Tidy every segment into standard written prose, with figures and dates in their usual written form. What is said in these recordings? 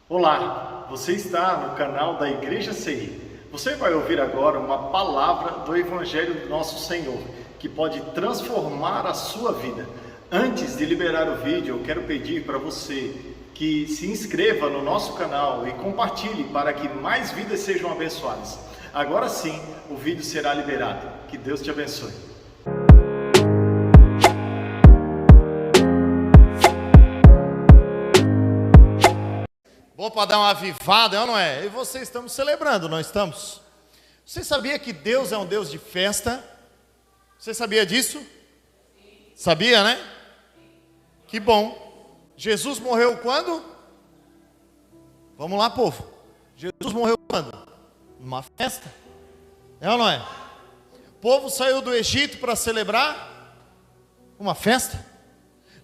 Olá, você está no canal da Igreja CI. Você vai ouvir agora uma palavra do Evangelho do nosso Senhor, que pode transformar a sua vida. Antes de liberar o vídeo, eu quero pedir para você que se inscreva no nosso canal e compartilhe para que mais vidas sejam abençoadas. Agora sim, o vídeo será liberado. Que Deus te abençoe. Bom para dar uma avivada, é ou não é? E vocês estamos celebrando, não estamos? Você sabia que Deus é um Deus de festa? Você sabia disso? Sabia, né? Que bom. Jesus morreu quando? Vamos lá, povo. Jesus morreu quando? Numa festa. É ou não é? O povo saiu do Egito para celebrar uma festa.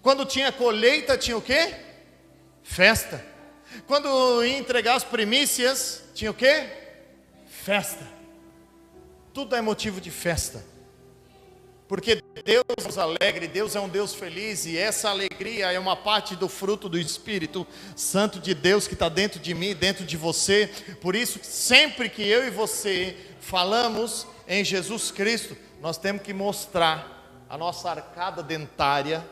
Quando tinha colheita, tinha o quê? Festa. Quando ia entregar as primícias, tinha o quê? Festa. Tudo é motivo de festa. Porque Deus nos alegre, Deus é um Deus feliz, e essa alegria é uma parte do fruto do Espírito Santo de Deus que está dentro de mim, dentro de você. Por isso, sempre que eu e você falamos em Jesus Cristo, nós temos que mostrar a nossa arcada dentária,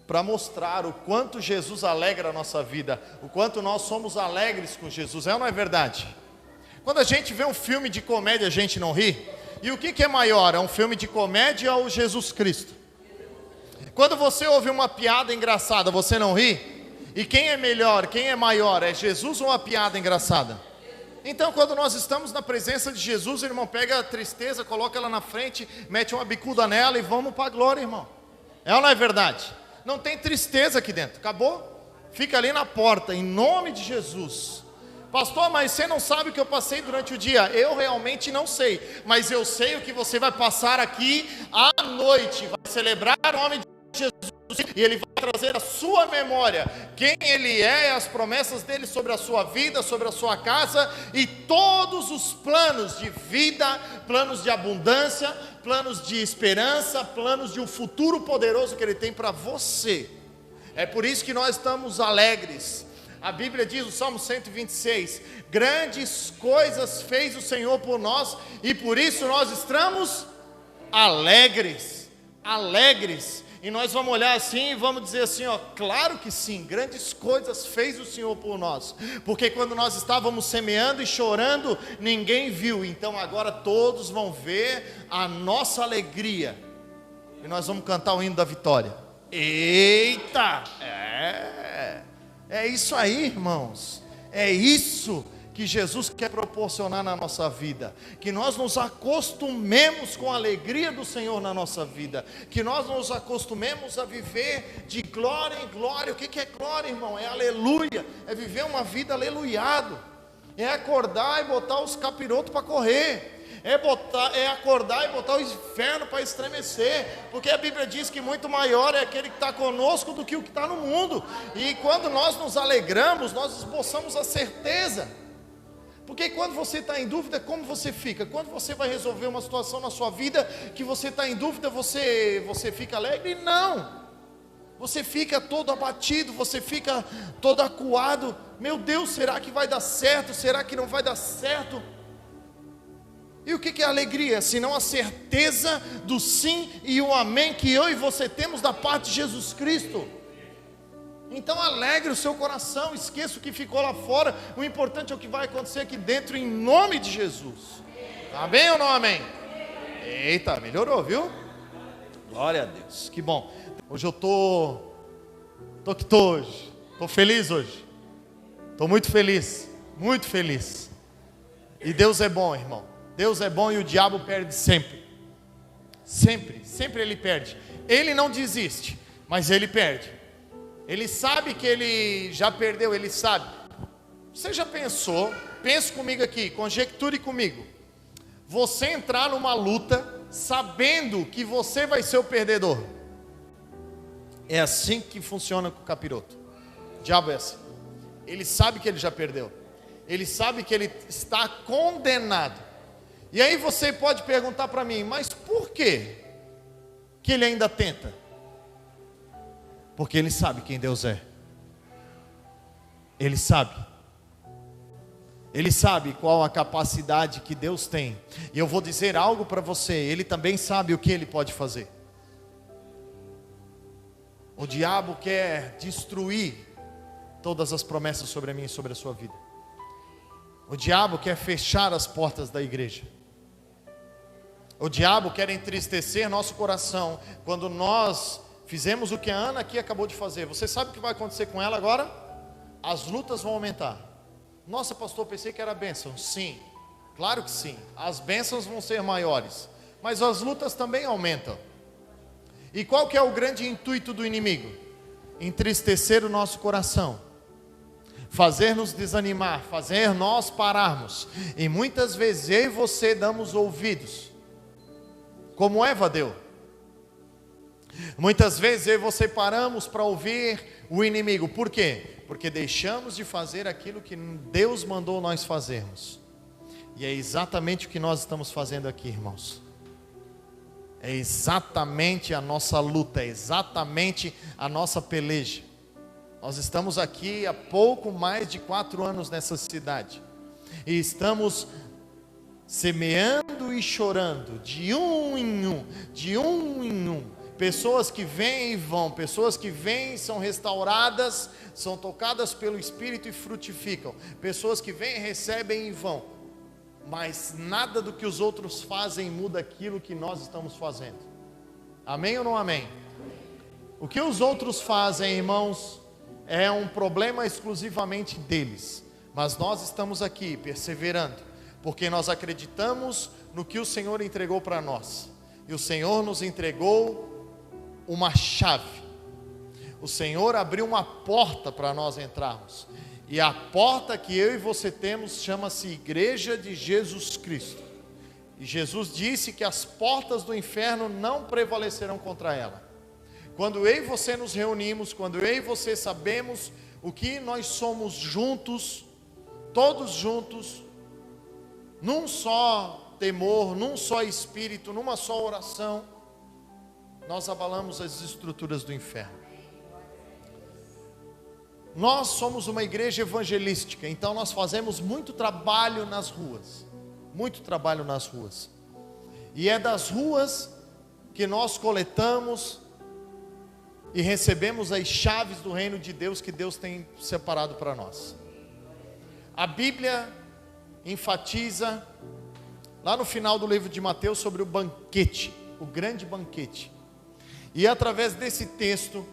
para mostrar o quanto Jesus alegra a nossa vida, o quanto nós somos alegres com Jesus. É ou não é verdade? Quando a gente vê um filme de comédia, a gente não ri? E o que é maior? É um filme de comédia ou Jesus Cristo? Quando você ouve uma piada engraçada, você não ri? E quem é melhor, quem é maior? É Jesus ou a piada engraçada? Então, quando nós estamos na presença de Jesus, irmão, pega a tristeza, coloca ela na frente, mete uma bicuda nela e vamos para a glória, irmão. É ou não é verdade? Não tem tristeza aqui dentro, acabou? Fica ali na porta, em nome de Jesus. Pastor, mas você não sabe o que eu passei durante o dia. Eu realmente não sei, mas eu sei o que você vai passar aqui à noite. Vai celebrar o nome de Jesus, e Ele vai trazer a sua memória quem Ele é, as promessas dEle sobre a sua vida, sobre a sua casa, e todos os planos de vida, planos de abundância, planos de esperança, planos de um futuro poderoso que Ele tem para você. É por isso que nós estamos alegres. A Bíblia diz, o Salmo 126, grandes coisas fez o Senhor por nós, e por isso nós estamos alegres, alegres. E nós vamos olhar assim e vamos dizer assim, ó, claro que sim, grandes coisas fez o Senhor por nós. Porque quando nós estávamos semeando e chorando, ninguém viu. Então agora todos vão ver a nossa alegria. E nós vamos cantar o hino da vitória. Eita! É isso aí, irmãos. É isso que Jesus quer proporcionar na nossa vida, que nós nos acostumemos com a alegria do Senhor na nossa vida, que nós nos acostumemos a viver de glória em glória. O que é glória, irmão? É aleluia, é viver uma vida aleluiado, é acordar e botar os capirotos para correr, é acordar e botar o inferno para estremecer, porque a Bíblia diz que muito maior é aquele que está conosco do que o que está no mundo. E quando nós nos alegramos, nós esboçamos a certeza. Porque quando você está em dúvida, como você fica? Quando você vai resolver uma situação na sua vida que você está em dúvida, você fica alegre? Não, você fica todo abatido, você fica todo acuado. Meu Deus, será que vai dar certo? Será que não vai dar certo? E o que é alegria? Senão a certeza do sim e o amém que eu e você temos da parte de Jesus Cristo. Então alegre o seu coração, esqueça o que ficou lá fora, o importante é o que vai acontecer aqui dentro, em nome de Jesus. Amém ou não amém? Eita, melhorou, viu? Glória a Deus, que bom. Hoje eu tô hoje, tô feliz hoje, tô muito feliz, muito feliz. E Deus é bom, irmão, Deus é bom, e o diabo perde sempre, sempre ele perde. Ele não desiste, mas ele perde. Ele sabe que ele já perdeu, ele sabe. Você já pensou, pense comigo aqui, conjecture comigo, você entrar numa luta sabendo que você vai ser o perdedor? É assim que funciona com o capiroto. O diabo é assim. Ele sabe que ele já perdeu, ele sabe que ele está condenado. E aí você pode perguntar para mim, mas por que ele ainda tenta? Porque ele sabe quem Deus é. Ele sabe. Ele sabe qual a capacidade que Deus tem. E eu vou dizer algo para você, Ele também sabe o que Ele pode fazer. O diabo quer destruir todas as promessas sobre a minha e sobre a sua vida. O diabo quer fechar as portas da igreja. O diabo quer entristecer nosso coração quando nós fizemos o que a Ana aqui acabou de fazer. Você sabe o que vai acontecer com ela agora? As lutas vão aumentar. Nossa, pastor, pensei que era bênção. Sim, claro que sim. As bênçãos vão ser maiores, mas as lutas também aumentam. E qual que é o grande intuito do inimigo? Entristecer o nosso coração, fazer nos desanimar, fazer nós pararmos. E muitas vezes eu e você damos ouvidos, como Eva deu. Muitas vezes eu e você paramos para ouvir o inimigo. Por quê? Porque deixamos de fazer aquilo que Deus mandou nós fazermos. E é exatamente o que nós estamos fazendo aqui, irmãos. É exatamente a nossa luta, é exatamente a nossa peleja. Nós estamos aqui há pouco mais de 4 anos nessa cidade. E estamos semeando e chorando, de um em um, de um em um. Pessoas que vêm e vão, pessoas que vêm e são restauradas, são tocadas pelo Espírito e frutificam. Pessoas que vêm, recebem e vão. Mas nada do que os outros fazem muda aquilo que nós estamos fazendo. Amém ou não amém? O que os outros fazem, irmãos, é um problema exclusivamente deles. Mas nós estamos aqui perseverando, porque nós acreditamos no que o Senhor entregou para nós. E o Senhor nos entregou uma chave. O Senhor abriu uma porta para nós entrarmos. E a porta que eu e você temos chama-se Igreja de Jesus Cristo. E Jesus disse que as portas do inferno não prevalecerão contra ela. Quando eu e você nos reunimos, quando eu e você sabemos o que nós somos juntos, todos juntos, num só temor, num só espírito, numa só oração, nós abalamos as estruturas do inferno. Nós somos uma igreja evangelística, então nós fazemos muito trabalho nas ruas. Muito trabalho nas ruas. E é das ruas que nós coletamos e recebemos as chaves do reino de Deus que Deus tem separado para nós. A Bíblia enfatiza lá no final do livro de Mateus sobre o banquete, o grande banquete. E é através desse texto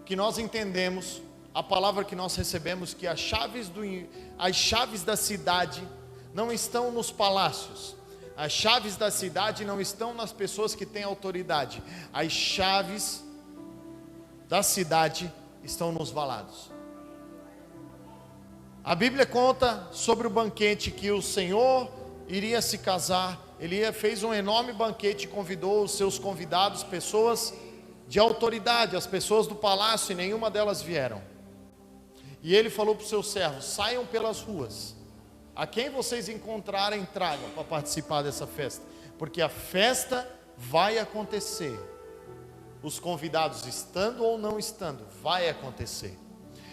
que nós entendemos a palavra que nós recebemos, que as chaves da cidade não estão nos palácios. As chaves da cidade não estão nas pessoas que têm autoridade. As chaves da cidade estão nos valados. A Bíblia conta sobre o banquete que o Senhor iria se casar. Ele fez um enorme banquete e convidou os seus convidados, pessoas de autoridade, as pessoas do palácio, e nenhuma delas vieram. E ele falou para os seus servos: saiam pelas ruas, a quem vocês encontrarem tragam para participar dessa festa, porque a festa vai acontecer. Os convidados estando ou não estando, vai acontecer.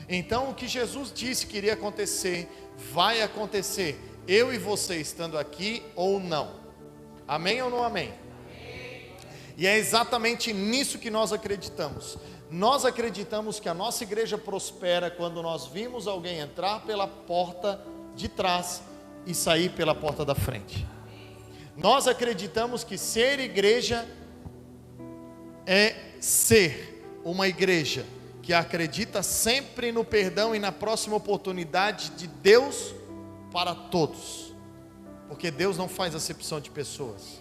Então o que Jesus disse que iria acontecer, vai acontecer, eu e você estando aqui ou não. Amém ou não amém? E é exatamente nisso que nós acreditamos. Nós acreditamos que a nossa igreja prospera quando nós vimos alguém entrar pela porta de trás e sair pela porta da frente. Nós acreditamos que ser igreja é ser uma igreja que acredita sempre no perdão e na próxima oportunidade de Deus para todos. Porque Deus não faz acepção de pessoas.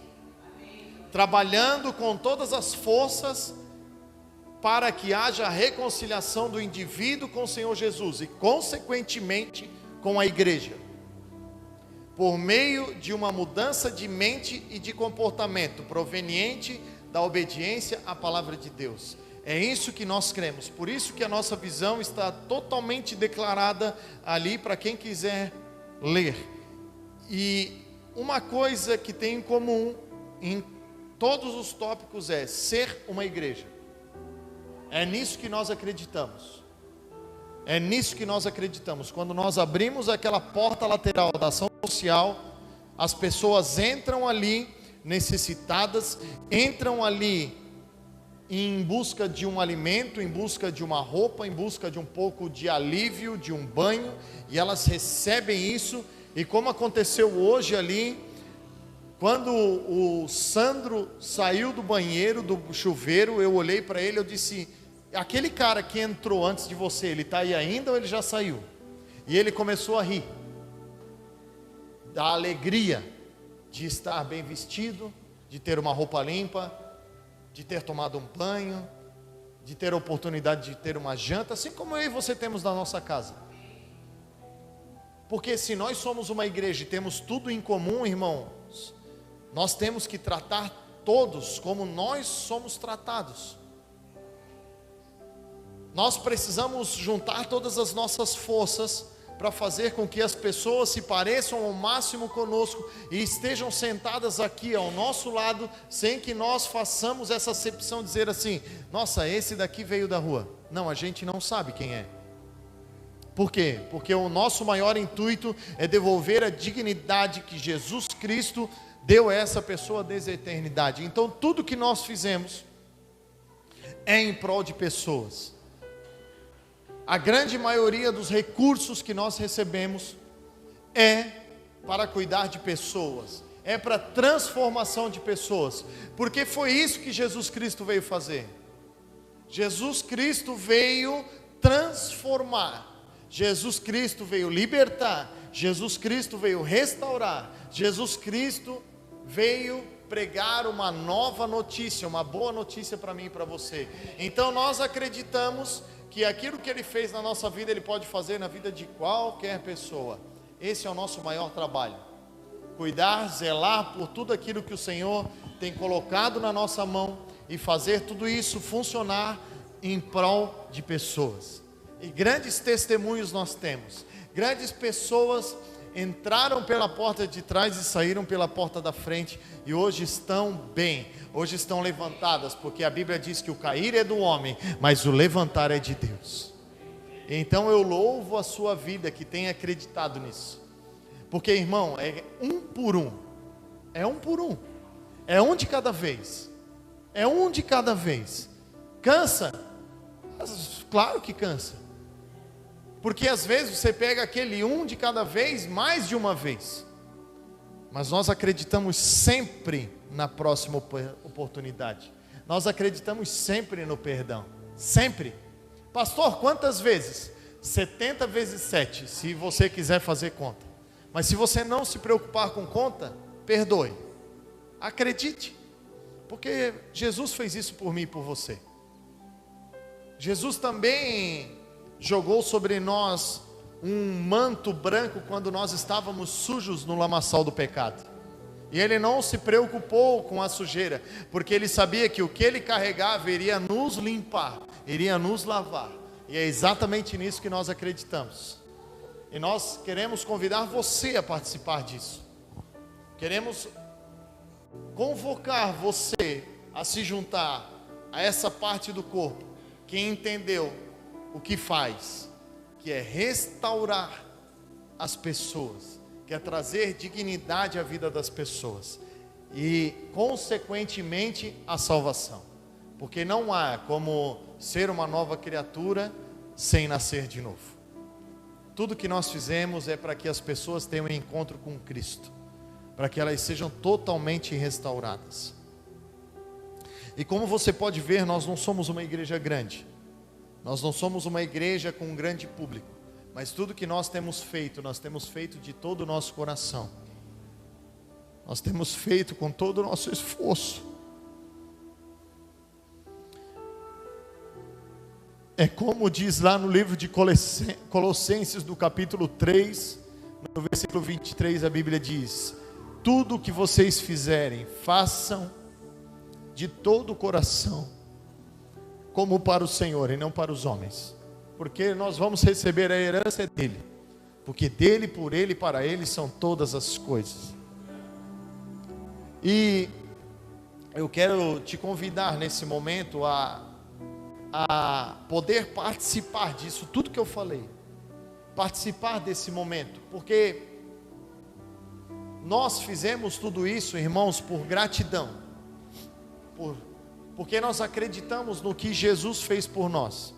Trabalhando com todas as forças para que haja reconciliação do indivíduo com o Senhor Jesus e consequentemente com a igreja, por meio de uma mudança de mente e de comportamento proveniente da obediência à palavra de Deus. É isso que nós cremos, por isso que a nossa visão está totalmente declarada ali para quem quiser ler. E uma coisa que tem em comum em todos os tópicos é ser uma igreja. É nisso que nós acreditamos. É nisso que nós acreditamos. Quando nós abrimos aquela porta lateral da ação social, as pessoas entram ali necessitadas, entram ali em busca de um alimento, em busca de uma roupa, em busca de um pouco de alívio, de um banho, e elas recebem isso. E como aconteceu hoje ali, quando o Sandro saiu do banheiro, do chuveiro, eu olhei para ele, eu disse: aquele cara que entrou antes de você, ele está aí ainda ou ele já saiu? E ele começou a rir, da alegria de estar bem vestido, de ter uma roupa limpa, de ter tomado um banho, de ter a oportunidade de ter uma janta, assim como eu e você temos na nossa casa. Porque se nós somos uma igreja e temos tudo em comum, irmãos, nós temos que tratar todos como nós somos tratados. Nós precisamos juntar todas as nossas forças para fazer com que as pessoas se pareçam ao máximo conosco e estejam sentadas aqui ao nosso lado, sem que nós façamos essa acepção de dizer assim: nossa, esse daqui veio da rua. Não, a gente não sabe quem é. Por quê? Porque o nosso maior intuito é devolver a dignidade que Jesus Cristo deu a essa pessoa desde a eternidade. Então tudo que nós fizemos é em prol de pessoas. A grande maioria dos recursos que nós recebemos é para cuidar de pessoas, é para transformação de pessoas, porque foi isso que Jesus Cristo veio fazer. Jesus Cristo veio transformar, Jesus Cristo veio libertar, Jesus Cristo veio restaurar, Jesus Cristo veio pregar uma nova notícia, uma boa notícia para mim e para você. Então nós acreditamos que aquilo que Ele fez na nossa vida, Ele pode fazer na vida de qualquer pessoa. Esse é o nosso maior trabalho: cuidar, zelar por tudo aquilo que o Senhor tem colocado na nossa mão e fazer tudo isso funcionar em prol de pessoas. E grandes testemunhos nós temos. Grandes pessoas entraram pela porta de trás e saíram pela porta da frente, e hoje estão bem, hoje estão levantadas, porque a Bíblia diz que o cair é do homem, mas o levantar é de Deus. Então eu louvo a sua vida que tem acreditado nisso, porque, irmão, é um por um, é um por um, é um de cada vez, é um de cada vez. Cansa? Claro que cansa. Porque às vezes você pega aquele um de cada vez, mais de uma vez. Mas nós acreditamos sempre na próxima oportunidade. Nós acreditamos sempre no perdão. Sempre. Pastor, quantas vezes? 70 vezes 7, se você quiser fazer conta. Mas se você não se preocupar com conta, perdoe. Acredite. Porque Jesus fez isso por mim e por você. Jesus também jogou sobre nós um manto branco quando nós estávamos sujos no lamaçal do pecado. E Ele não se preocupou com a sujeira, porque Ele sabia que o que Ele carregava iria nos limpar, iria nos lavar. E é exatamente nisso que nós acreditamos. E nós queremos convidar você a participar disso. Queremos convocar você a se juntar a essa parte do corpo que entendeu o que faz, que é restaurar as pessoas, que é trazer dignidade à vida das pessoas e, consequentemente, a salvação. Porque não há como ser uma nova criatura sem nascer de novo. Tudo que nós fizemos é para que as pessoas tenham um encontro com Cristo, para que elas sejam totalmente restauradas. E como você pode ver, nós não somos uma igreja grande. Nós não somos uma igreja com um grande público, mas tudo que nós temos feito de todo o nosso coração. Nós temos feito com todo o nosso esforço. É como diz lá no livro de Colossenses, do capítulo 3, no versículo 23, a Bíblia diz: tudo o que vocês fizerem, façam de todo o coração, como para o Senhor e não para os homens, porque nós vamos receber a herança dele, porque dele, por ele e para ele são todas as coisas. E eu quero te convidar nesse momento a a poder participar disso, tudo que eu falei, participar desse momento, porque nós fizemos tudo isso, irmãos, por gratidão, porque nós acreditamos no que Jesus fez por nós.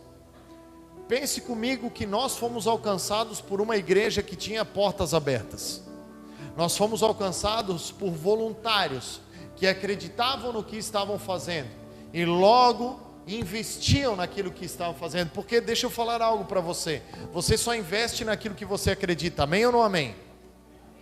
Pense comigo que nós fomos alcançados por uma igreja que tinha portas abertas. Nós fomos alcançados por voluntários que acreditavam no que estavam fazendo e logo investiam naquilo que estavam fazendo. Porque deixa eu falar algo para você: você só investe naquilo que você acredita, amém ou não amém?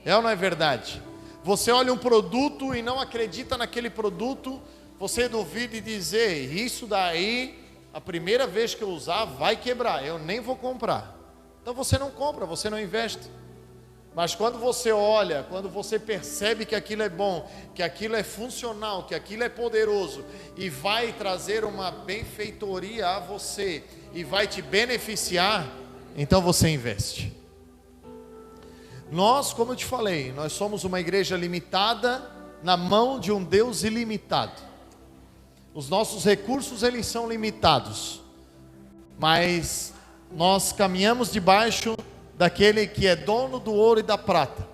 É ou não é verdade? Você olha um produto e não acredita naquele produto, você duvida e diz: isso daí, a primeira vez que eu usar vai quebrar, eu nem vou comprar. Então você não compra, você não investe. Mas quando você olha, quando você percebe que aquilo é bom, que aquilo é funcional, que aquilo é poderoso e vai trazer uma benfeitoria a você e vai te beneficiar, então você investe. Nós, como eu te falei, nós somos uma igreja limitada na mão de um Deus ilimitado. Os nossos recursos, eles são limitados, mas nós caminhamos debaixo daquele que é dono do ouro e da prata.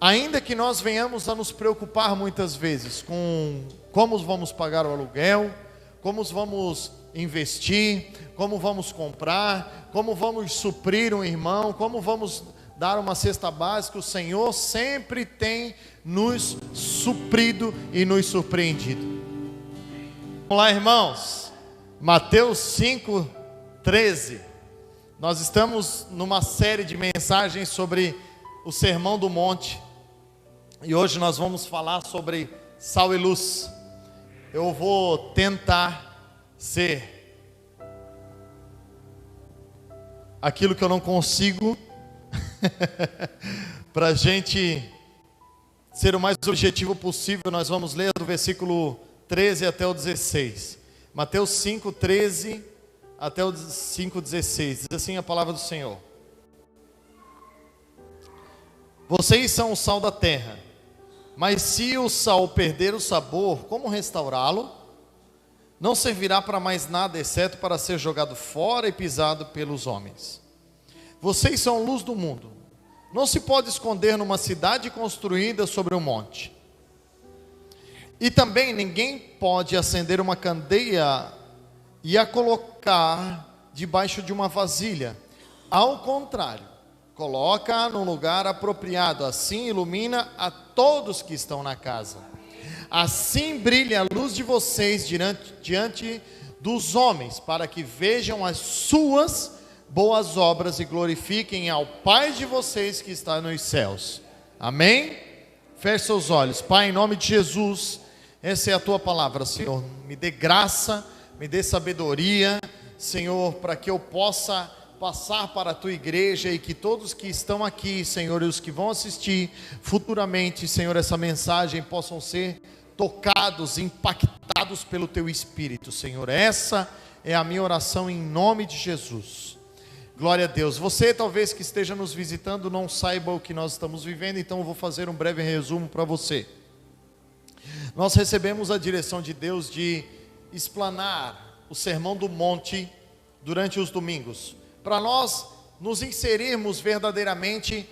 Ainda que nós venhamos a nos preocupar muitas vezes com como vamos pagar o aluguel, como vamos investir, como vamos comprar, como vamos suprir um irmão, como vamos dar uma cesta básica, o Senhor sempre tem nos suprido e nos surpreendido. Vamos lá, irmãos, Mateus 5:13. Nós estamos numa série de mensagens sobre o Sermão do Monte, e hoje nós vamos falar sobre sal e luz. Eu vou tentar ser aquilo que eu não consigo, para a gente ser o mais objetivo possível. Nós vamos ler do versículo 13 até o 16, Mateus 5:13 até o 5:16, diz assim a palavra do Senhor: vocês são o sal da terra, mas se o sal perder o sabor, como restaurá-lo? Não servirá para mais nada, exceto para ser jogado fora e pisado pelos homens. Vocês são luz do mundo. Não se pode esconder numa cidade construída sobre um monte. E também ninguém pode acender uma candeia e a colocar debaixo de uma vasilha. Ao contrário, coloca no lugar apropriado, assim ilumina a todos que estão na casa. Assim brilha a luz de vocês diante dos homens, para que vejam as suas boas obras e glorifiquem ao Pai de vocês que está nos céus. Amém? Feche seus olhos. Pai, em nome de Jesus, essa é a tua palavra, Senhor. Me dê graça, me dê sabedoria, Senhor, para que eu possa passar para a tua igreja e que todos que estão aqui, Senhor, e os que vão assistir futuramente, Senhor, essa mensagem possam ser tocados, impactados pelo teu Espírito, Senhor. Essa é a minha oração em nome de Jesus. Glória a Deus. Você talvez que esteja nos visitando não saiba o que nós estamos vivendo, então eu vou fazer um breve resumo para você. Nós recebemos a direção de Deus de explanar o Sermão do Monte durante os domingos, para nós nos inserirmos verdadeiramente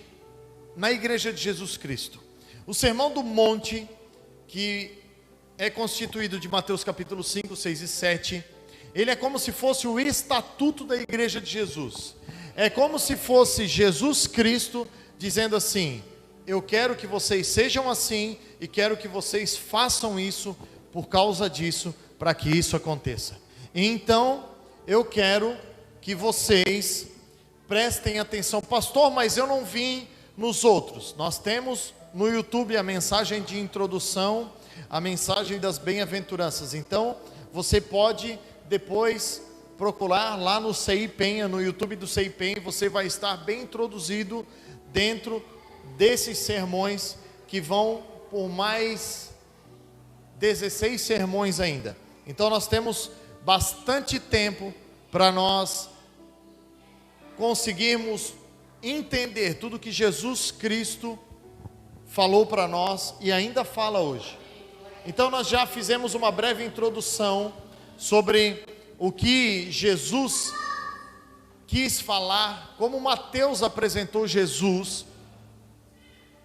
na Igreja de Jesus Cristo. O Sermão do Monte, que é constituído de Mateus capítulo 5, 6 e 7, ele é como se fosse o estatuto da Igreja de Jesus. É como se fosse Jesus Cristo dizendo assim: eu quero que vocês sejam assim e quero que vocês façam isso por causa disso, para que isso aconteça. Então, eu quero que vocês prestem atenção. Pastor, mas eu não vim nos outros. Nós temos no YouTube a mensagem de introdução, a mensagem das bem-aventuranças. Então, você pode depois procurar lá no CI Penha, no YouTube do CI Penha, você vai estar bem introduzido dentro desses sermões que vão por mais 16 sermões ainda. Então nós temos bastante tempo para nós conseguirmos entender tudo que Jesus Cristo falou para nós e ainda fala hoje. Então nós já fizemos uma breve introdução sobre o que Jesus quis falar, como Mateus apresentou Jesus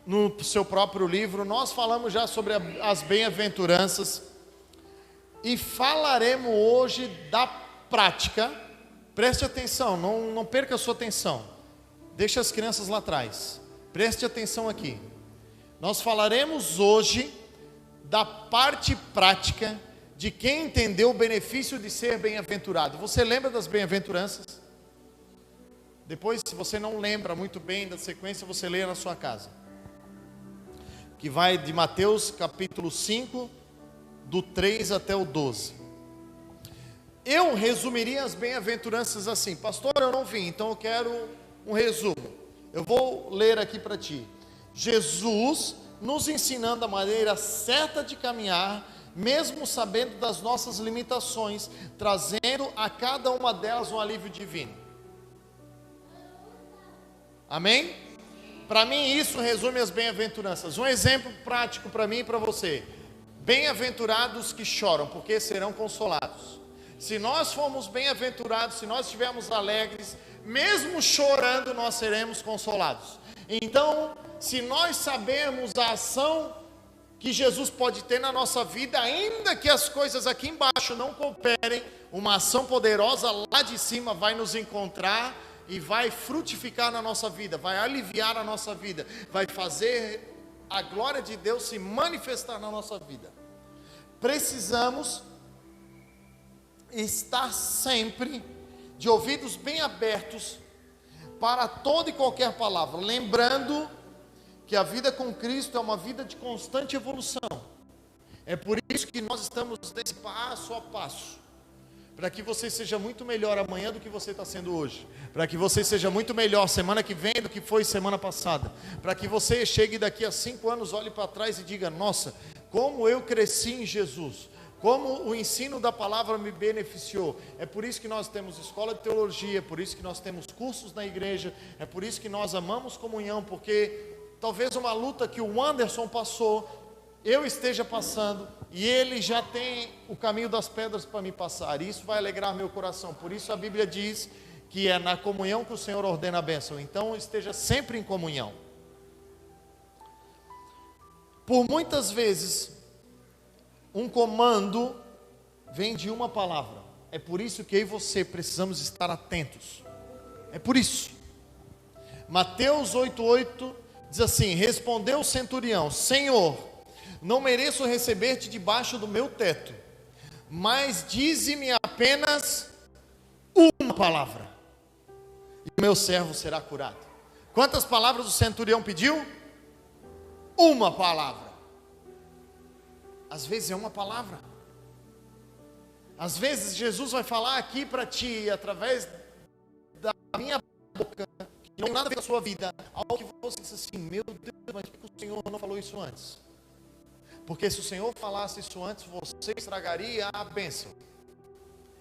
no seu próprio livro. Nós falamos já sobre as bem-aventuranças e falaremos hoje da prática. Preste atenção, não perca a sua atenção, deixe as crianças lá atrás, preste atenção aqui. Nós falaremos hoje da parte prática de quem entendeu o benefício de ser bem-aventurado. Você lembra das bem-aventuranças? Depois, se você não lembra muito bem da sequência, você lê na sua casa, que vai de Mateus capítulo 5, do 3 até o 12. Eu resumiria as bem-aventuranças assim: pastor, eu não vim, então eu quero um resumo. Eu vou ler aqui para ti. Jesus nos ensinando a maneira certa de caminhar, mesmo sabendo das nossas limitações, trazendo a cada uma delas um alívio divino. Amém? Para mim isso resume as bem-aventuranças. Um exemplo prático para mim e para você: bem-aventurados que choram, porque serão consolados. Se nós formos bem-aventurados, se nós estivermos alegres, mesmo chorando, nós seremos consolados. Então, se nós sabemos a ação que Jesus pode ter na nossa vida, ainda que as coisas aqui embaixo não cooperem, uma ação poderosa lá de cima vai nos encontrar e vai frutificar na nossa vida, vai aliviar a nossa vida, vai fazer a glória de Deus se manifestar na nossa vida. Precisamos estar sempre de ouvidos bem abertos para toda e qualquer palavra, lembrando que a vida com Cristo é uma vida de constante evolução. É por isso que nós estamos nesse passo a passo, para que você seja muito melhor amanhã do que você está sendo hoje, para que você seja muito melhor semana que vem do que foi semana passada, para que você chegue daqui a 5 anos, olhe para trás e diga: nossa, como eu cresci em Jesus, como o ensino da palavra me beneficiou. É por isso que nós temos escola de teologia, é por isso que nós temos cursos na igreja, é por isso que nós amamos comunhão, porque talvez uma luta que o Anderson passou, eu esteja passando, e ele já tem o caminho das pedras para me passar. Isso vai alegrar meu coração. Por isso a Bíblia diz que é na comunhão que o Senhor ordena a bênção. Então esteja sempre em comunhão. Por muitas vezes um comando vem de uma palavra. É por isso que eu e você precisamos estar atentos. É por isso. Mateus 8:8 diz assim: respondeu o centurião: Senhor, não mereço receber-te debaixo do meu teto, mas dize-me apenas uma palavra, e o meu servo será curado. Quantas palavras o centurião pediu? Uma palavra. Às vezes é uma palavra. Às vezes Jesus vai falar aqui para ti, através da minha boca, que não tem nada a ver com a sua vida, algo que você diz assim: meu Deus, mas por que o Senhor não falou isso antes? Porque se o Senhor falasse isso antes, você estragaria a bênção.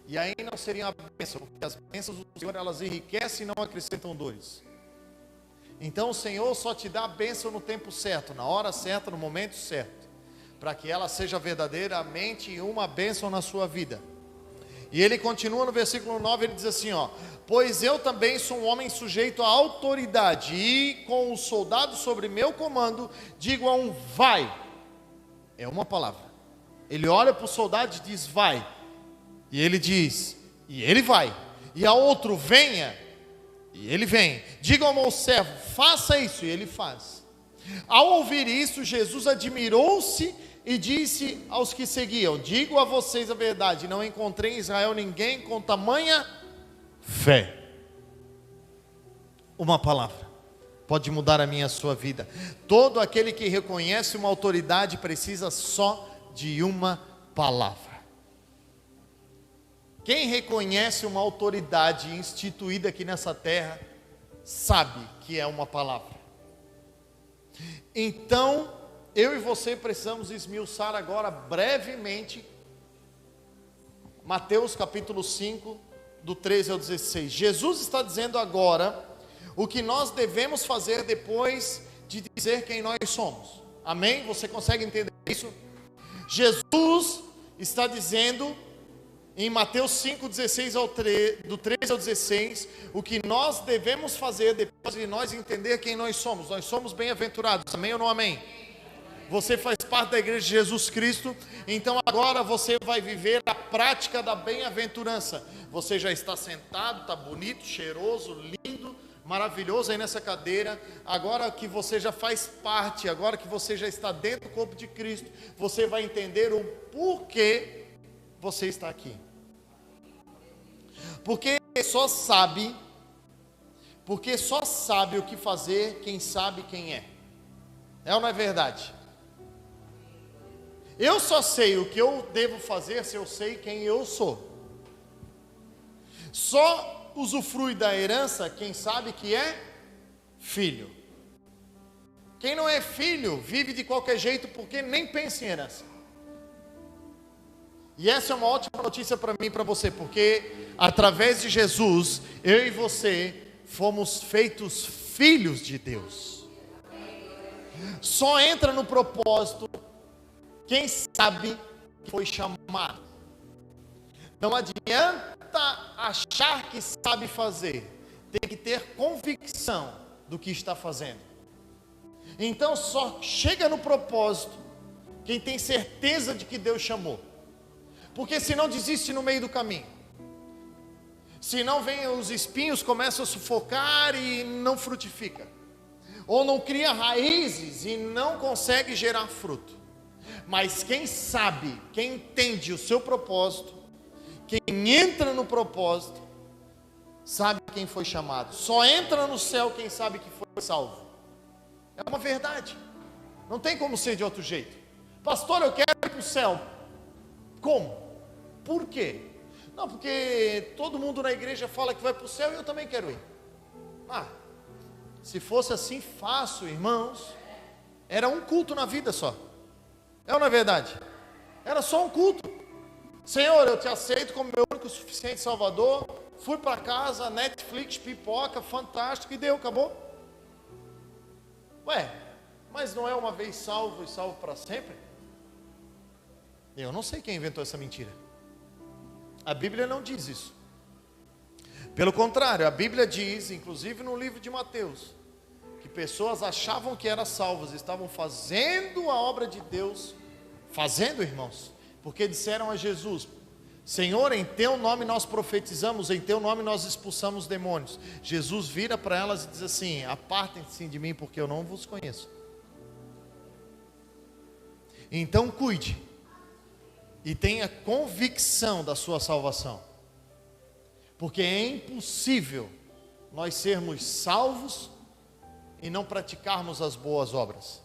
E aí não seria a bênção, porque as bênçãos do Senhor, elas enriquecem e não acrescentam dores. Então o Senhor só te dá a bênção no tempo certo, na hora certa, no momento certo, para que ela seja verdadeiramente uma bênção na sua vida. E ele continua no versículo 9, ele diz assim, ó: pois eu também sou um homem sujeito à autoridade, e com o soldado sobre meu comando, digo a um: vai. É uma palavra. Ele olha para o soldado e diz: vai. E ele diz, e ele vai. E a outro: venha. E ele vem. Diga ao meu servo: faça isso. E ele faz. Ao ouvir isso, Jesus admirou-se e disse aos que seguiam: digo a vocês a verdade, não encontrei em Israel ninguém com tamanha fé. Uma palavra pode mudar a minha e a sua vida. Todo aquele que reconhece uma autoridade precisa só de uma palavra. Quem reconhece uma autoridade instituída aqui nessa terra, sabe que é uma palavra. Então, eu e você precisamos esmiuçar agora brevemente Mateus capítulo 5, do 13 ao 16. Jesus está dizendo agora o que nós devemos fazer depois de dizer quem nós somos. Amém? Você consegue entender isso? Jesus está dizendo em Mateus 5, 16 do 13 ao 16, o que nós devemos fazer depois de nós entender quem nós somos. Nós somos bem-aventurados, amém ou não amém? Você faz parte da igreja de Jesus Cristo, então agora você vai viver a prática da bem-aventurança. Você já está sentado, está bonito, cheiroso, lindo, maravilhoso aí nessa cadeira. Agora que você já faz parte, agora que você já está dentro do corpo de Cristo, você vai entender o porquê você está aqui. Porque só sabe o que fazer quem sabe quem é. É ou não é verdade? Eu só sei o que eu devo fazer se eu sei quem eu sou. Só usufrui da herança quem sabe que é filho. Quem não é filho vive de qualquer jeito porque nem pensa em herança. E essa é uma ótima notícia para mim e para você, porque através de Jesus, eu e você fomos feitos filhos de Deus. Só entra no propósito quem sabe que foi chamado. Não adianta achar que sabe fazer, tem que ter convicção do que está fazendo. Então só chega no propósito quem tem certeza de que Deus chamou. Porque senão desiste no meio do caminho. Senão vem os espinhos, começam a sufocar e não frutifica. Ou não cria raízes e não consegue gerar fruto. Mas quem sabe, quem entende o seu propósito, quem entra no propósito, sabe quem foi chamado. Só entra no céu quem sabe que foi salvo. É uma verdade. Não tem como ser de outro jeito. Pastor, eu quero ir para o céu. Como? Por quê? Não, porque todo mundo na igreja fala que vai para o céu e eu também quero ir. Se fosse assim fácil, irmãos, era um culto na vida só. É ou não é verdade? Era só um culto. Senhor, eu te aceito como meu único e suficiente Salvador. Fui para casa, Netflix, pipoca, fantástico, e deu, acabou. Ué, mas não é uma vez salvo e salvo para sempre? Eu não sei quem inventou essa mentira. A Bíblia não diz isso. Pelo contrário, a Bíblia diz, inclusive no livro de Mateus, que pessoas achavam que eram salvas, estavam fazendo a obra de Deus, irmãos, porque disseram a Jesus: Senhor, em teu nome nós profetizamos, em teu nome nós expulsamos demônios. Jesus vira para elas e diz assim: apartem-se de mim, porque eu não vos conheço. Então cuide e tenha convicção da sua salvação, porque é impossível nós sermos salvos e não praticarmos as boas obras.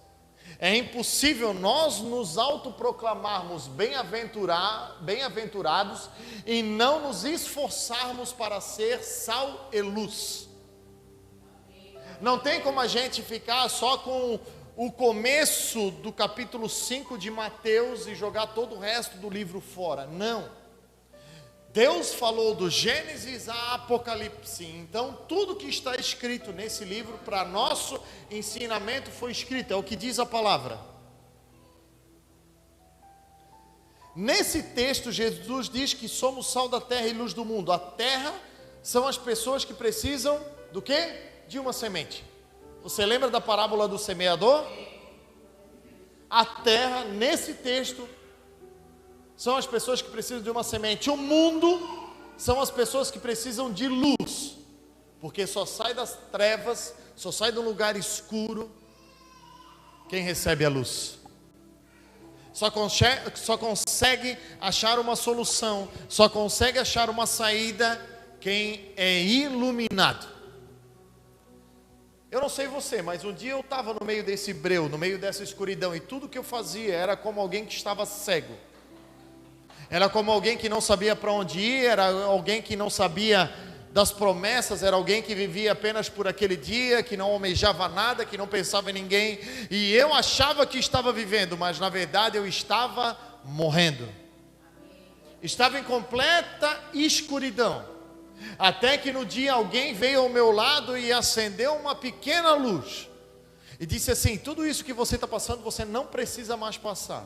É impossível nós nos autoproclamarmos bem-aventurados e não nos esforçarmos para ser sal e luz. Não tem como a gente ficar só com o começo do capítulo 5 de Mateus e jogar todo o resto do livro fora. Não. Deus falou do Gênesis a Apocalipse. Então tudo que está escrito nesse livro para nosso ensinamento foi escrito. É o que diz a palavra. Nesse texto Jesus diz que somos sal da terra e luz do mundo. A terra são as pessoas que precisam do quê? De uma semente. Você lembra da parábola do semeador? A terra, nesse texto, são as pessoas que precisam de uma semente. O mundo são as pessoas que precisam de luz, porque só sai das trevas, só sai do lugar escuro quem recebe a luz. Só consegue achar uma solução, só consegue achar uma saída quem é iluminado. Eu não sei você, mas um dia eu estava no meio desse breu, no meio dessa escuridão, e tudo que eu fazia era como alguém que estava cego. Era como alguém que não sabia para onde ir, era alguém que não sabia das promessas, era alguém que vivia apenas por aquele dia, que não almejava nada, que não pensava em ninguém. E eu achava que estava vivendo, mas na verdade eu estava morrendo. Estava em completa escuridão. Até que no dia alguém veio ao meu lado e acendeu uma pequena luz. E disse assim: tudo isso que você está passando, você não precisa mais passar.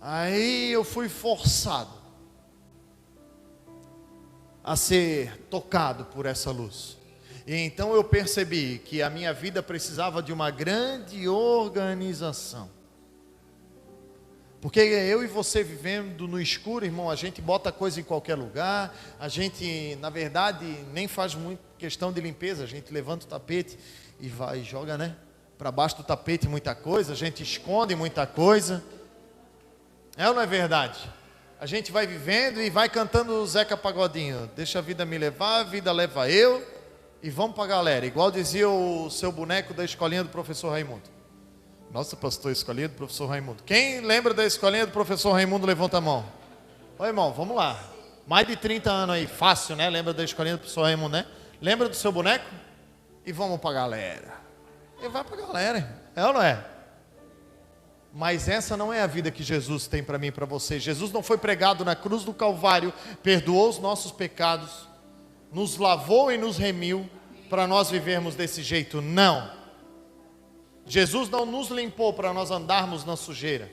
Aí eu fui forçado a ser tocado por essa luz. E então eu percebi que a minha vida precisava de uma grande organização. Porque eu e você vivendo no escuro, irmão, a gente bota coisa em qualquer lugar, a gente, na verdade, nem faz muito questão de limpeza, a gente levanta o tapete e vai e joga, né? Para baixo do tapete muita coisa, a gente esconde muita coisa. É ou não é verdade? A gente vai vivendo e vai cantando o Zeca Pagodinho. Deixa a vida me levar, a vida leva eu. E vamos para a galera. Igual dizia o seu boneco da escolinha do professor Raimundo. Nossa, pastor, escolinha do professor Raimundo. Quem lembra da escolinha do professor Raimundo, levanta a mão. Ô irmão, vamos lá. Mais de 30 anos aí, fácil, né? Lembra da escolinha do professor Raimundo, né? Lembra do seu boneco? E vamos para a galera. E vai para a galera. É ou não é? Mas essa não é a vida que Jesus tem para mim e para você. Jesus não foi pregado na cruz do Calvário, perdoou os nossos pecados, nos lavou e nos remiu para nós vivermos desse jeito. Não. Jesus não nos limpou para nós andarmos na sujeira.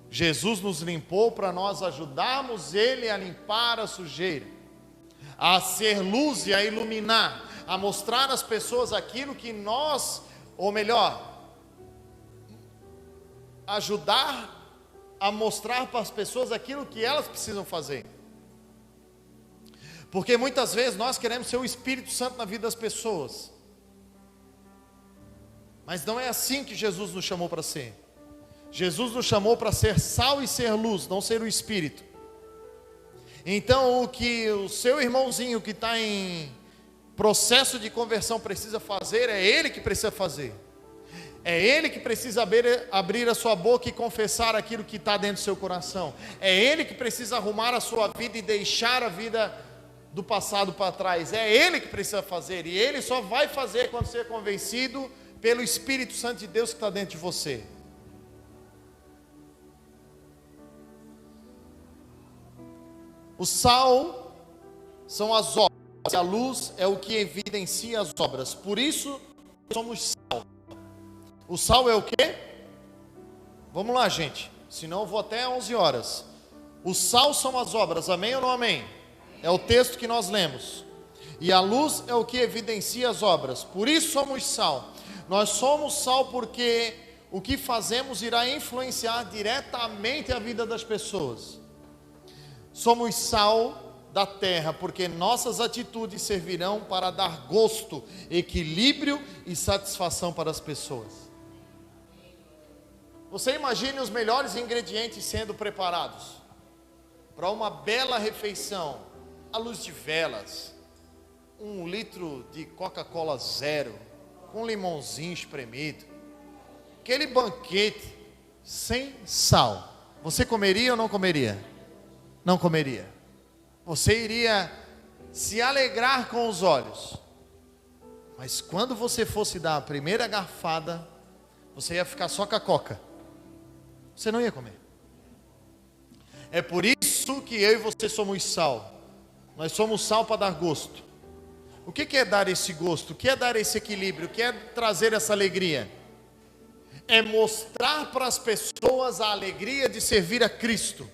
Jesus nos limpou para nós ajudarmos Ele a limpar a sujeira, a ser luz e a iluminar, a mostrar às pessoas aquilo que nós, ou melhor, ajudar a mostrar para as pessoas aquilo que elas precisam fazer. Porque muitas vezes nós queremos ser o Espírito Santo na vida das pessoas, mas não é assim que Jesus nos chamou para ser. Jesus nos chamou para ser sal e ser luz, não ser o Espírito. Então o que o seu irmãozinho que está em processo de conversão precisa fazer, é ele que precisa fazer. É ele que precisa abrir a sua boca e confessar aquilo que está dentro do seu coração. É ele que precisa arrumar a sua vida e deixar a vida do passado para trás. É ele que precisa fazer. E ele só vai fazer quando ser convencido pelo Espírito Santo de Deus que está dentro de você. O sal são as obras. A luz é o que evidencia as obras. Por isso somos sal. O sal é o quê? Vamos lá, gente. Senão eu vou até 11 horas. O sal são as obras. Amém ou não amém? É o texto que nós lemos. E a luz é o que evidencia as obras. Por isso somos sal. Nós somos sal porque o que fazemos irá influenciar diretamente a vida das pessoas. Somos sal da terra, porque nossas atitudes servirão para dar gosto, equilíbrio e satisfação para as pessoas. Você imagine os melhores ingredientes sendo preparados para uma bela refeição, à luz de velas, 1 litro de Coca-Cola zero, com limãozinho espremido, aquele banquete sem sal. Você comeria ou não comeria? Não comeria. Você iria se alegrar com os olhos, mas quando você fosse dar a primeira garfada, você ia ficar só com a coca. Você não ia comer. É por isso que eu e você somos sal. Nós somos sal para dar gosto. O que é dar esse gosto? O que é dar esse equilíbrio? O que é trazer essa alegria? É mostrar para as pessoas a alegria de servir a Cristo.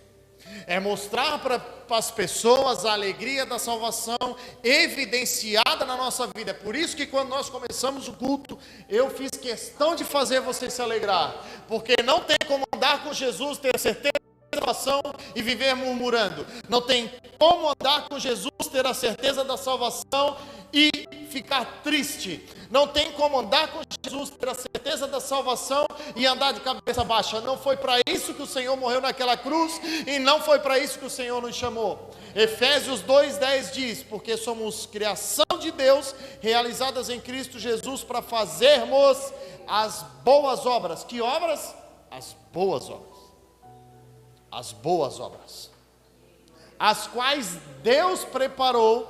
É mostrar para as pessoas a alegria da salvação evidenciada na nossa vida. É por isso que quando nós começamos o culto, eu fiz questão de fazer você se alegrar. Porque não tem como andar com Jesus, ter certeza da salvação e viver murmurando. Não tem como andar com Jesus, ter a certeza da salvação e ficar triste. Não tem como andar com Jesus, ter a certeza da salvação e andar de cabeça baixa. Não foi para isso que o Senhor morreu naquela cruz e não foi para isso que o Senhor nos chamou. Efésios 2:10 diz: porque somos criação de Deus, realizadas em Cristo Jesus, para fazermos as boas obras. Que obras? As boas obras. As boas obras, as quais Deus preparou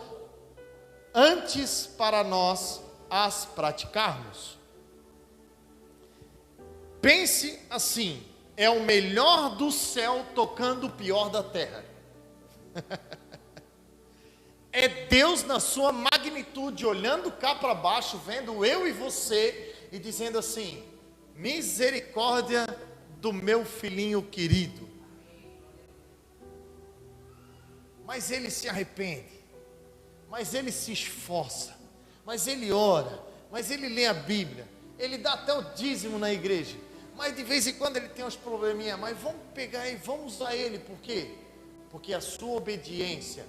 antes para nós as praticarmos. Pense assim: é o melhor do céu tocando o pior da terra. É Deus na sua magnitude, olhando cá para baixo, vendo eu e você e dizendo assim: misericórdia do meu filhinho querido. Mas ele se arrepende, mas ele se esforça, mas ele ora, mas ele lê a Bíblia, ele dá até o dízimo na igreja, mas de vez em quando ele tem uns probleminha, mas vamos pegar e vamos usar ele, por quê? Porque a sua obediência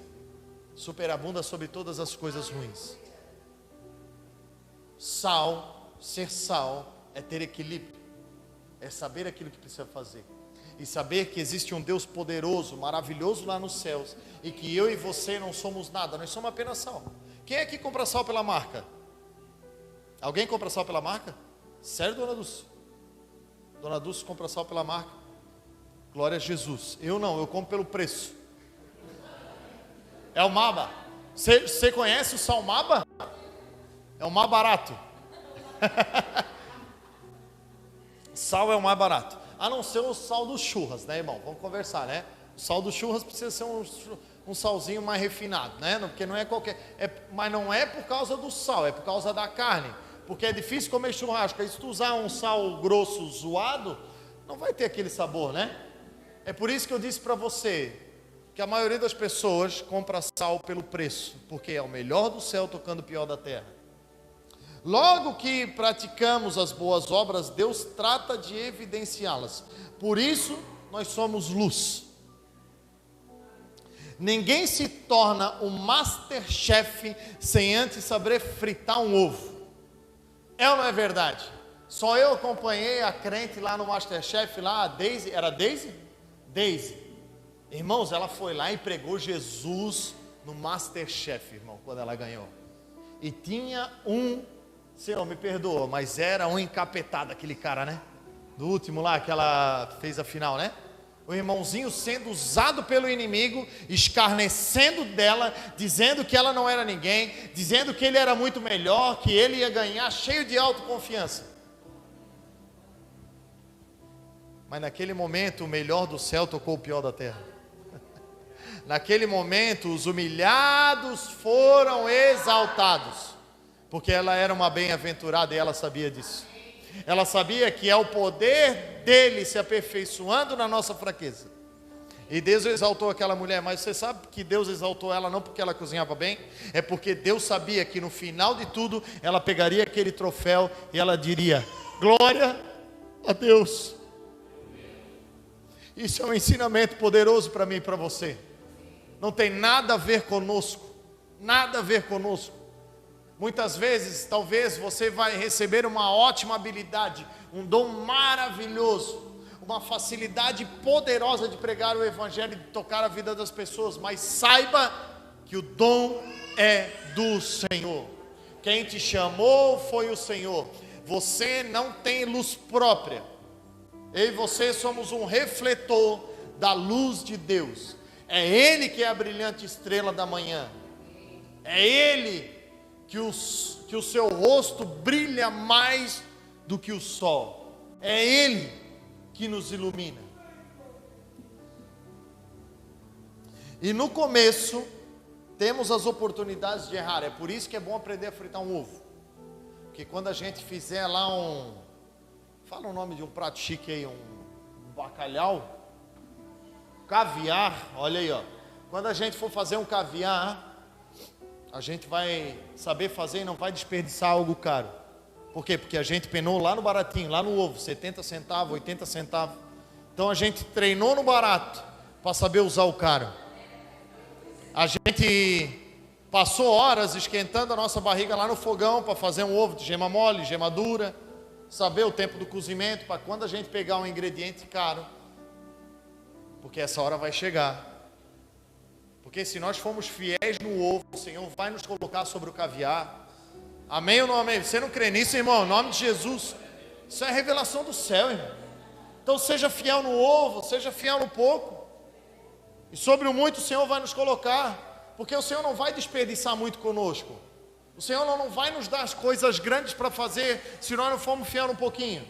superabunda sobre todas as coisas ruins. Ser sal é ter equilíbrio, é saber aquilo que precisa fazer, e saber que existe um Deus poderoso, maravilhoso lá nos céus, e que eu e você não somos nada, nós somos apenas sal. Quem é que compra sal pela marca? Alguém compra sal pela marca? Sério, dona Dulce? Dona Dulce compra sal pela marca? Glória a Jesus. Eu não, eu compro pelo preço. É o Maba. Você conhece o sal Maba? É o mais barato. Sal é o mais barato. A não ser o sal dos churras, né, irmão? Vamos conversar, né? O sal dos churras precisa ser um salzinho mais refinado, né? Porque não é qualquer. Mas não é por causa do sal, é por causa da carne. Porque é difícil comer churrasco. Aí se tu usar um sal grosso zoado, não vai ter aquele sabor, né? É por isso que eu disse para você que a maioria das pessoas compra sal pelo preço, porque é o melhor do céu tocando o pior da terra. Logo que praticamos as boas obras, Deus trata de evidenciá-las. Por isso, nós somos luz. Ninguém se torna um Masterchef sem antes saber fritar um ovo. É ou não é verdade? Só eu acompanhei a crente lá no Masterchef, lá, a Daisy, era Daisy? Daisy. Irmãos, ela foi lá e pregou Jesus no Masterchef, irmão, quando ela ganhou. E tinha Senhor, me perdoa, mas era um encapetado aquele cara, né? Do último lá, que ela fez a final, né? O irmãozinho sendo usado pelo inimigo, escarnecendo dela, dizendo que ela não era ninguém, dizendo que ele era muito melhor, que ele ia ganhar, cheio de autoconfiança. Mas naquele momento, o melhor do céu tocou o pior da terra. Naquele momento, os humilhados foram exaltados, porque ela era uma bem-aventurada e ela sabia disso. Ela sabia que é o poder dele se aperfeiçoando na nossa fraqueza. E Deus exaltou aquela mulher, mas você sabe que Deus exaltou ela não porque ela cozinhava bem, é porque Deus sabia que no final de tudo, ela pegaria aquele troféu e ela diria: glória a Deus. Isso é um ensinamento poderoso para mim e para você. Não tem nada a ver conosco, nada a ver conosco. Muitas vezes, talvez você vai receber uma ótima habilidade, um dom maravilhoso, uma facilidade poderosa de pregar o Evangelho e de tocar a vida das pessoas, mas saiba que o dom é do Senhor. Quem te chamou foi o Senhor. Você não tem luz própria. Eu e você somos um refletor da luz de Deus. É Ele que é a brilhante estrela da manhã. É Ele que o seu rosto brilha mais do que o sol. É Ele que nos ilumina. E no começo, temos as oportunidades de errar. É por isso que é bom aprender a fritar um ovo. Porque quando a gente fizer lá fala o nome de um prato chique aí, um bacalhau, caviar, olha aí, ó. Quando a gente for fazer um caviar, a gente vai saber fazer e não vai desperdiçar algo caro. Por quê? Porque a gente penou lá no baratinho, lá no ovo, 70 centavos, 80 centavos. Então a gente treinou no barato para saber usar o caro. A gente passou horas esquentando a nossa barriga lá no fogão para fazer um ovo de gema mole, gema dura, saber o tempo do cozimento para quando a gente pegar um ingrediente caro, porque essa hora vai chegar. Porque se nós formos fiéis no ovo, o Senhor vai nos colocar sobre o caviar. Amém ou não amém? Você não crê nisso, irmão? Em nome de Jesus. Isso é revelação do céu, irmão. Então seja fiel no ovo, seja fiel no pouco. E sobre o muito o Senhor vai nos colocar. Porque o Senhor não vai desperdiçar muito conosco. O Senhor não vai nos dar as coisas grandes para fazer se nós não formos fiel um pouquinho.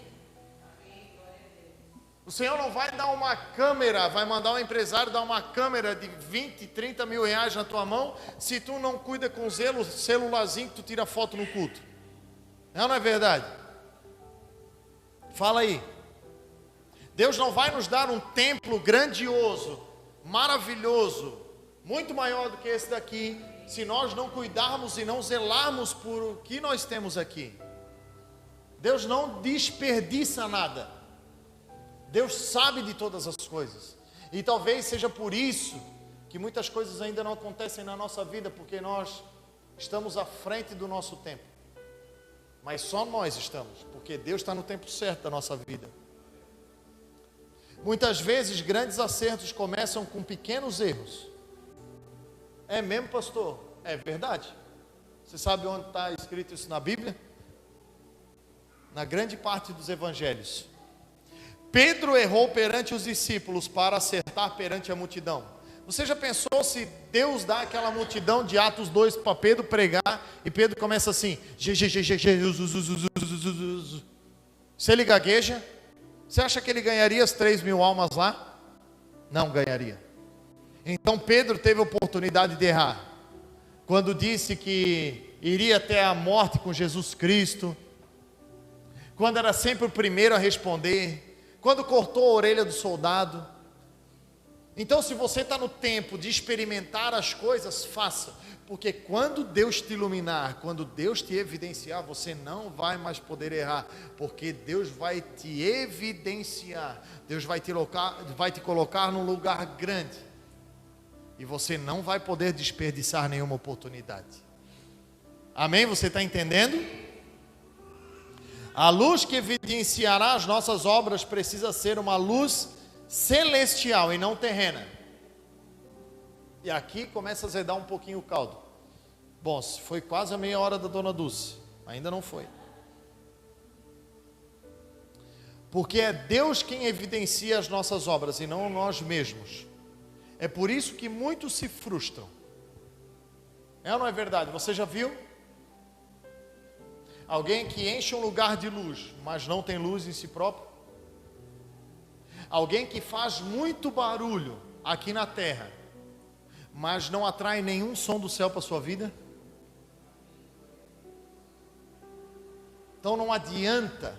O Senhor não vai dar uma câmera, vai mandar um empresário dar uma câmera de 20, 30 mil reais na tua mão, se tu não cuida com zelo, celularzinho que tu tira foto no culto. Não é verdade? Fala aí. Deus não vai nos dar um templo grandioso, maravilhoso, muito maior do que esse daqui, se nós não cuidarmos e não zelarmos por o que nós temos aqui. Deus não desperdiça nada. Deus sabe de todas as coisas. E talvez seja por isso que muitas coisas ainda não acontecem na nossa vida, porque nós estamos à frente do nosso tempo. Mas só nós estamos, porque Deus está no tempo certo da nossa vida. Muitas vezes grandes acertos começam com pequenos erros. É mesmo, pastor? É verdade. Você sabe onde está escrito isso na Bíblia? Na grande parte dos evangelhos. Pedro errou perante os discípulos para acertar perante a multidão. Você já pensou se Deus dá aquela multidão de Atos 2 para Pedro pregar e Pedro começa assim, se ele gagueja, você acha que ele ganharia as 3.000 almas lá? Não ganharia. Então Pedro teve a oportunidade de errar, quando disse que iria até a morte com Jesus Cristo, quando era sempre o primeiro a responder, quando cortou a orelha do soldado. Então, se você está no tempo de experimentar as coisas, faça, porque quando Deus te iluminar, quando Deus te evidenciar, você não vai mais poder errar, porque Deus vai te evidenciar, Deus vai te colocar num lugar grande, e você não vai poder desperdiçar nenhuma oportunidade. Amém? Você está entendendo? A luz que evidenciará as nossas obras precisa ser uma luz celestial e não terrena. E aqui começa a azedar um pouquinho o caldo. Bom, foi quase a meia hora da dona Dulce, ainda não foi. Porque é Deus quem evidencia as nossas obras e não nós mesmos. É por isso que muitos se frustram. É ou não é verdade? Você já viu? Alguém que enche um lugar de luz, mas não tem luz em si próprio? Alguém que faz muito barulho aqui na terra, mas não atrai nenhum som do céu para a sua vida? Então não adianta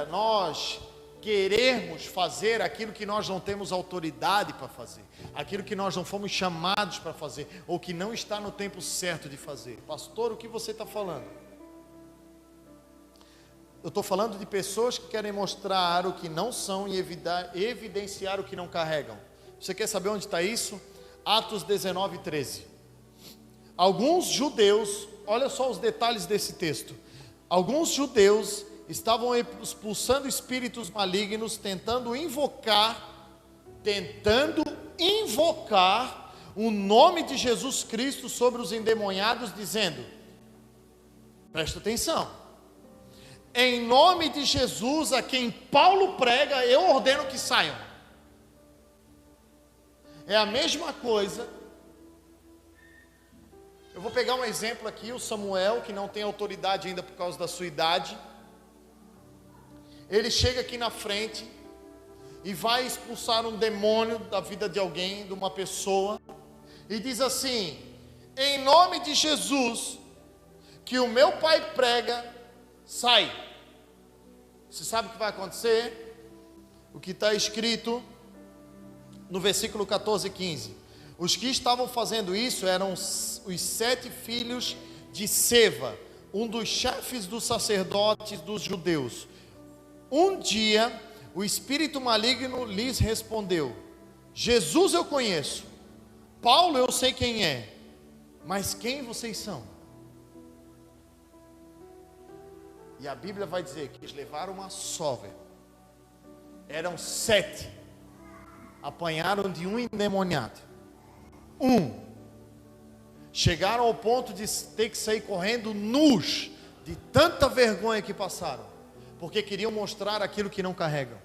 nós querermos fazer aquilo que nós não temos autoridade para fazer, aquilo que nós não fomos chamados para fazer, ou que não está no tempo certo de fazer. Pastor, o que você está falando? Eu estou falando de pessoas que querem mostrar o que não são e evidenciar o que não carregam. Você quer saber onde está isso? Atos 19, 13. Alguns judeus, olha só os detalhes desse texto. Alguns judeus estavam expulsando espíritos malignos, tentando invocar o nome de Jesus Cristo sobre os endemoniados, dizendo, presta atenção, em nome de Jesus, a quem Paulo prega, eu ordeno que saiam. É a mesma coisa. Eu vou pegar um exemplo aqui, o Samuel, que não tem autoridade ainda por causa da sua idade. Ele chega aqui na frente e vai expulsar um demônio da vida de alguém, de uma pessoa, e diz assim, em nome de Jesus, que o meu pai prega, sai. Você sabe o que vai acontecer? O que está escrito no versículo 14 e 15. Os que estavam fazendo isso eram os 7 filhos de Seva, um dos chefes dos sacerdotes dos judeus. Um dia, o espírito maligno lhes respondeu, Jesus eu conheço, Paulo eu sei quem é, mas quem vocês são? E a Bíblia vai dizer que eles levaram uma sova. Eram 7. Apanharam de um endemoniado. Chegaram ao ponto de ter que sair correndo nus, de tanta vergonha que passaram. Porque queriam mostrar aquilo que não carregam.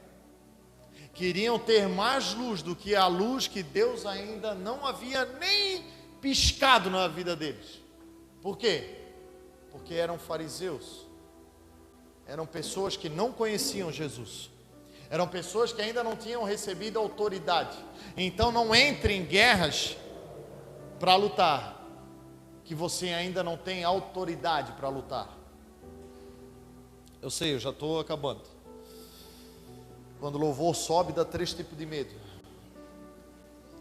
Queriam ter mais luz do que a luz que Deus ainda não havia nem piscado na vida deles. Por quê? Porque eram fariseus. Eram pessoas que não conheciam Jesus. Eram pessoas que ainda não tinham recebido autoridade. Então não entre em guerras para lutar, que você ainda não tem autoridade para lutar. Eu sei, eu já estou acabando. Quando o louvor sobe, dá 3 tipos de medo.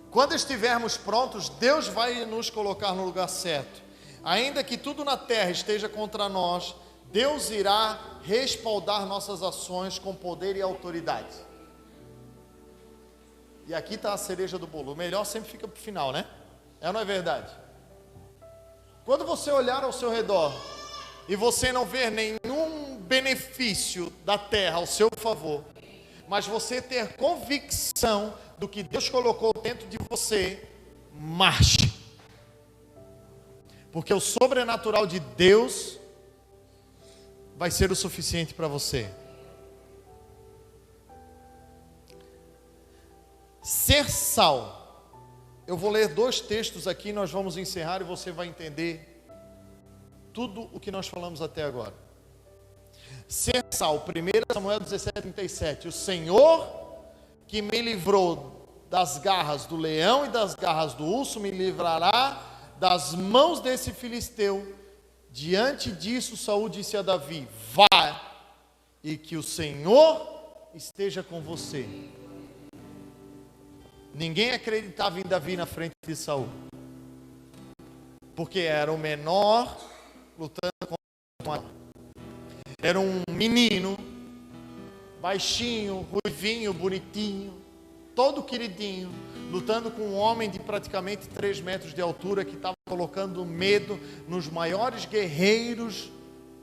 Quando estivermos prontos, Deus vai nos colocar no lugar certo. Ainda que tudo na terra esteja contra nós, Deus irá respaldar nossas ações com poder e autoridade. E aqui está a cereja do bolo. O melhor sempre fica para o final, né? É ou não é verdade? Quando você olhar ao seu redor e você não ver nenhum benefício da terra ao seu favor, mas você ter convicção do que Deus colocou dentro de você, marche. Porque o sobrenatural de Deus vai ser o suficiente para você. Ser sal. Eu vou ler 2 textos aqui, nós vamos encerrar e você vai entender tudo o que nós falamos até agora. Ser sal, 1 Samuel 17:37. O Senhor que me livrou das garras do leão e das garras do urso, me livrará das mãos desse filisteu. Diante disso, Saul disse a Davi: vá, e que o Senhor esteja com você. Ninguém acreditava em Davi na frente de Saul, porque era o menor lutando contra o maior. Era um menino, baixinho, ruivinho, bonitinho, todo queridinho, lutando com um homem de praticamente 3 metros de altura, que estava colocando medo nos maiores guerreiros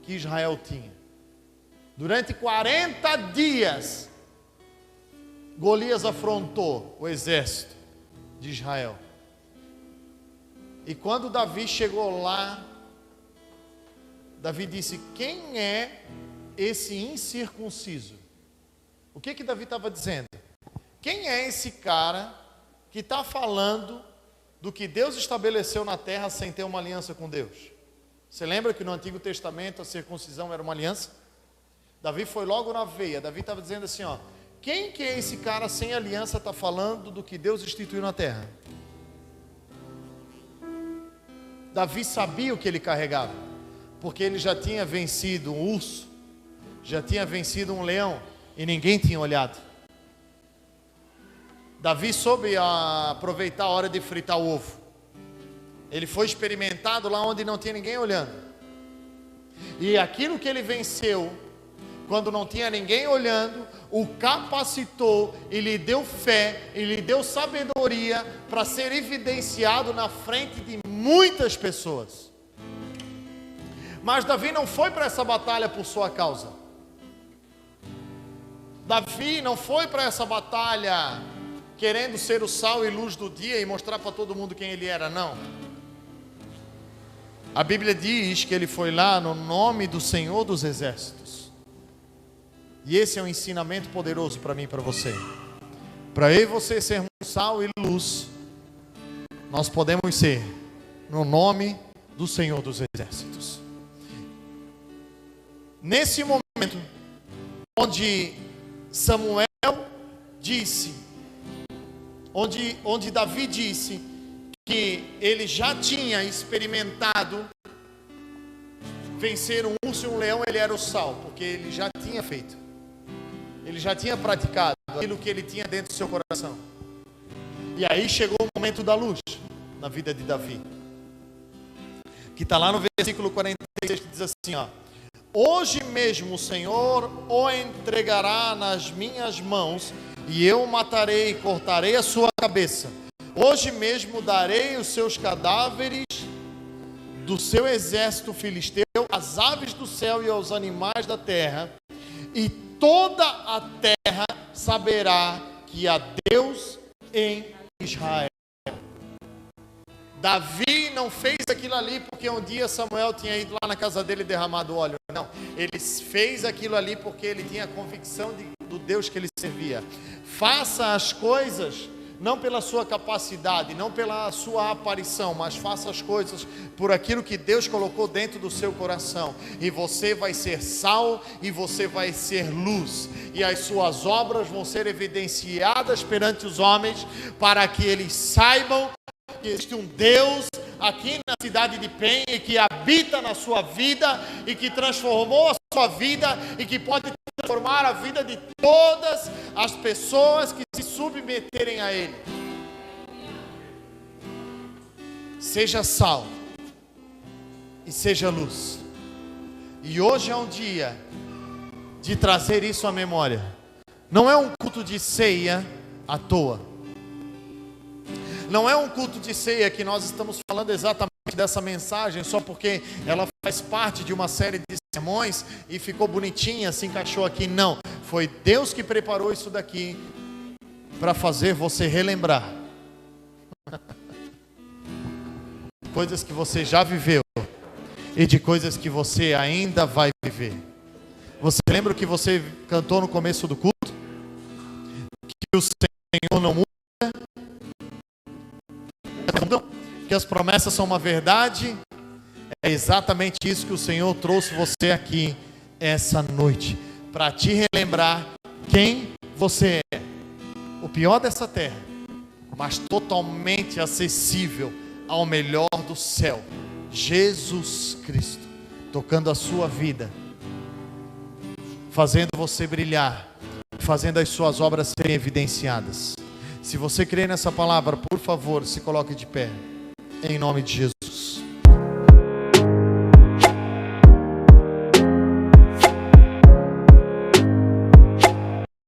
que Israel tinha. Durante 40 dias, Golias afrontou o exército de Israel. E quando Davi chegou lá, Davi disse: quem é esse incircunciso? O que Davi estava dizendo? Quem é esse cara que está falando do que Deus estabeleceu na terra sem ter uma aliança com Deus? Você lembra que no Antigo Testamento a circuncisão era uma aliança? Davi foi logo na veia. Davi estava dizendo assim, ó: quem que é esse cara sem aliança está falando do que Deus instituiu na terra? Davi sabia o que ele carregava, porque ele já tinha vencido um urso, já tinha vencido um leão, e ninguém tinha olhado. Davi soube aproveitar a hora de fritar o ovo. Ele foi experimentado lá onde não tinha ninguém olhando. E aquilo que ele venceu, quando não tinha ninguém olhando, o capacitou e lhe deu fé, e lhe deu sabedoria para ser evidenciado na frente de muitas pessoas. Mas Davi não foi para essa batalha por sua causa. Davi não foi para essa batalha querendo ser o sal e luz do dia e mostrar para todo mundo quem ele era, não. A Bíblia diz que ele foi lá no nome do Senhor dos Exércitos. E esse é um ensinamento poderoso para mim e para você. Para eu e você sermos sal e luz, nós podemos ser no nome do Senhor dos Exércitos. Nesse momento, onde Samuel disse, onde Davi disse que ele já tinha experimentado vencer um urso e um leão, ele era o sal, porque ele já tinha feito, ele já tinha praticado aquilo que ele tinha dentro do seu coração. E aí chegou o momento da luz na vida de Davi, que está lá no versículo 46, que diz assim, ó: hoje mesmo o Senhor o entregará nas minhas mãos, e eu o matarei e cortarei a sua cabeça. Hoje mesmo darei os seus cadáveres do seu exército filisteu às aves do céu e aos animais da terra, e toda a terra saberá que há Deus em Israel. Davi não fez aquilo ali porque um dia Samuel tinha ido lá na casa dele e derramado óleo. Não, ele fez aquilo ali porque ele tinha a convicção do Deus que ele servia. Faça as coisas não pela sua capacidade, não pela sua aparição, mas faça as coisas por aquilo que Deus colocou dentro do seu coração. E você vai ser sal e você vai ser luz. E as suas obras vão ser evidenciadas perante os homens, para que eles saibam que existe um Deus aqui na cidade de Penha, que habita na sua vida e que transformou a sua vida e que pode transformar a vida de todas as pessoas que se submeterem a Ele. Seja sal e seja luz. E hoje é um dia de trazer isso à memória. Não é um culto de ceia à toa. Não é um culto de ceia que nós estamos falando exatamente dessa mensagem só porque ela faz parte de uma série de sermões e ficou bonitinha, se encaixou aqui. Não, foi Deus que preparou isso daqui para fazer você relembrar coisas que você já viveu e de coisas que você ainda vai viver. Você lembra o que você cantou no começo do culto? Que o Senhor não muda, que as promessas são uma verdade. É exatamente isso que o Senhor trouxe você aqui essa noite, para te relembrar quem você é. O pior dessa terra, mas totalmente acessível ao melhor do céu, Jesus Cristo, tocando a sua vida, fazendo você brilhar, fazendo as suas obras serem evidenciadas. Se você crê nessa palavra, por favor, se coloque de pé, em nome de Jesus.